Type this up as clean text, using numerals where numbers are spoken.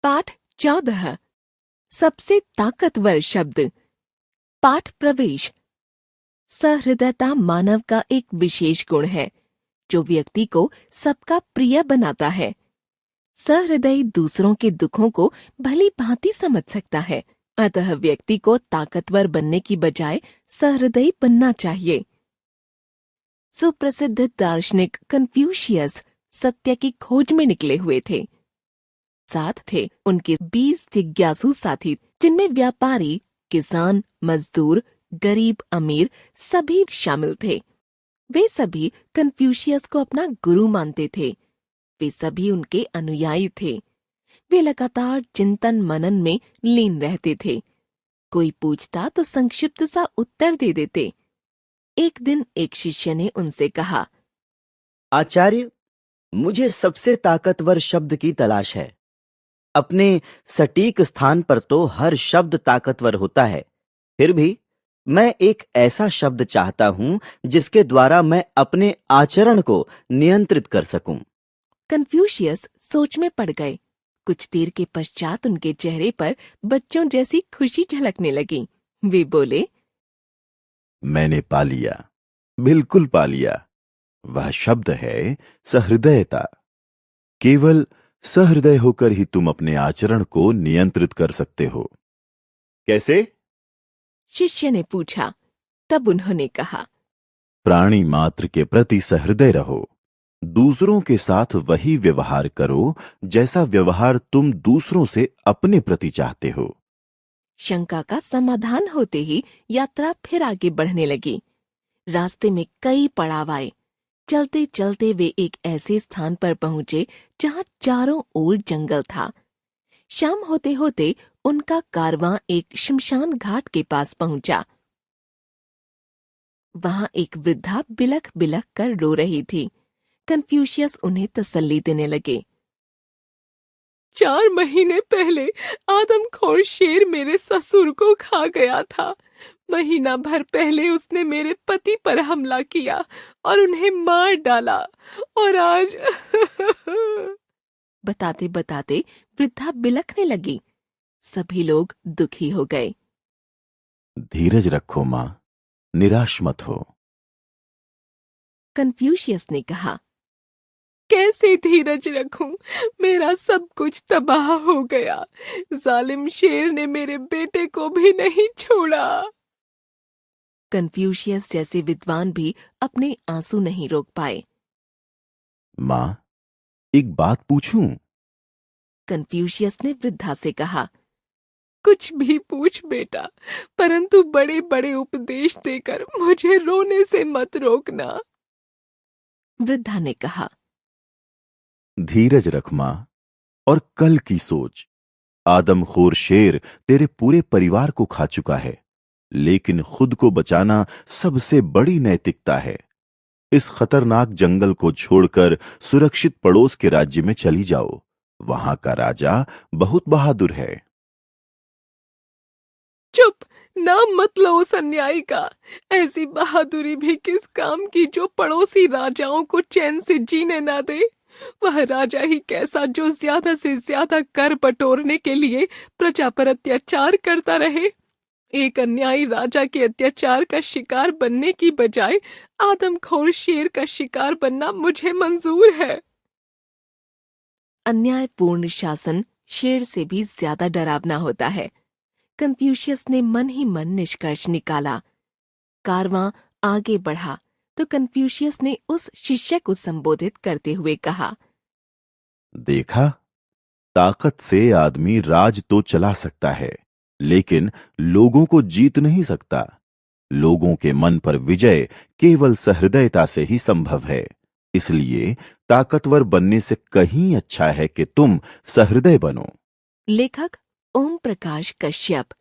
पाठ 14। सबसे ताकतवर शब्द। पाठ प्रवेश। सहृदयता मानव का एक विशेष गुण है जो व्यक्ति को सबका प्रिय बनाता है। सहृदयी दूसरों के दुखों को भली भांति समझ सकता है, अतः व्यक्ति को ताकतवर बनने की बजाय सहृदयी बनना चाहिए। सुप्रसिद्ध दार्शनिक कन्फ्यूशियस सत्य की खोज में निकले हुए थे। साथ थे उनके 20 जिज्ञासु साथी, जिनमें व्यापारी, किसान, मजदूर, गरीब, अमीर सभी शामिल थे। वे सभी कन्फ्यूशियस को अपना गुरु मानते थे। वे सभी उनके अनुयायी थे। वे लगातार चिंतन मनन में लीन रहते थे। कोई पूछता तो संक्षिप्त सा उत्तर दे देते। एक दिन एक शिष्य ने उनसे कहा, आचार्य, मुझे सबसे ताकतवर शब्द की तलाश है। अपने सटीक स्थान पर तो हर शब्द ताकतवर होता है, फिर भी मैं एक ऐसा शब्द चाहता हूं जिसके द्वारा मैं अपने आचरण को नियंत्रित कर सकूं। कन्फ्यूशियस सोच में पड़ गए। कुछ देर के पश्चात उनके चेहरे पर बच्चों जैसी खुशी झलकने लगी। वे बोले, मैंने पा लिया, बिल्कुल पा लिया। वह शब्द है सहृदयता। केवल सहृदय होकर ही तुम अपने आचरण को नियंत्रित कर सकते हो। कैसे? शिष्य ने पूछा। तब उन्होंने कहा, प्राणी मात्र के प्रति सहृदय रहो। दूसरों के साथ वही व्यवहार करो जैसा व्यवहार तुम दूसरों से अपने प्रति चाहते हो। शंका का समाधान होते ही यात्रा फिर आगे बढ़ने लगी। रास्ते में कई पड़ाव आए। चलते चलते वे एक ऐसे स्थान पर पहुंचे जहां चारों ओर जंगल था। शाम होते होते उनका कारवां एक शमशान घाट के पास पहुंचा। वहां एक वृद्धा बिलख बिलख कर रो रही थी। कन्फ्यूशियस उन्हें तसल्ली देने लगे। 4 महीने पहले आदमखोर शेर मेरे ससुर को खा गया था। महीना भर पहले उसने मेरे पति पर हमला किया और उन्हें मार डाला, और आज बताते बताते वृद्धा बिलखने लगी। सभी लोग दुखी हो गए। धीरज रखो मां, निराश मत हो। कन्फ्यूशियस ने कहा, कैसे धीरज रखूं? मेरा सब कुछ तबाह हो गया। जालिम शेर ने मेरे बेटे को भी नहीं छोड़ा। कन्फ्यूशियस जैसे विद्वान भी अपने आंसू नहीं रोक पाए। मां, एक बात पूछूं? कन्फ्यूशियस ने वृद्धा से कहा, कुछ भी पूछ बेटा, परंतु बड़े बड़े उपदेश देकर मुझे रोने से मत रोकना। वृद्धा ने कहा, धीरज रख मां, और कल की सोच। आदमखोर शेर तेरे पूरे परिवार को खा चुका है, लेकिन खुद को बचाना सबसे बड़ी नैतिकता है। इस खतरनाक जंगल को छोड़कर सुरक्षित पड़ोस के राज्य में चली जाओ। वहां का राजा बहुत बहादुर है। चुप, नाम मत लो उस अन्यायी का। ऐसी बहादुरी भी किस काम की जो पड़ोसी राजाओं को चैन से जीने ना दे। वह राजा ही कैसा जो ज्यादा से ज्यादा कर बटोरने के लिए प्रजा पर अत्याचार करता रहे। एक अन्यायी राजा के अत्याचार का शिकार बनने की बजाय आदमखोर शेर का शिकार बनना मुझे मंजूर है। अन्यायपूर्ण शासन शेर से भी ज्यादा डरावना होता है। कन्फ्यूशियस ने मन ही मन निष्कर्ष निकाला। कारवां आगे बढ़ा तो कन्फ्यूशियस ने उस शिष्य को संबोधित करते हुए कहा, देखा, ताकत से आदमी राज तो चला सकता है, लेकिन लोगों को जीत नहीं सकता। लोगों के मन पर विजय केवल सहृदयता से ही संभव है। इसलिए ताकतवर बनने से कहीं अच्छा है कि तुम सहृदय बनो। लेखक ओम प्रकाश कश्यप।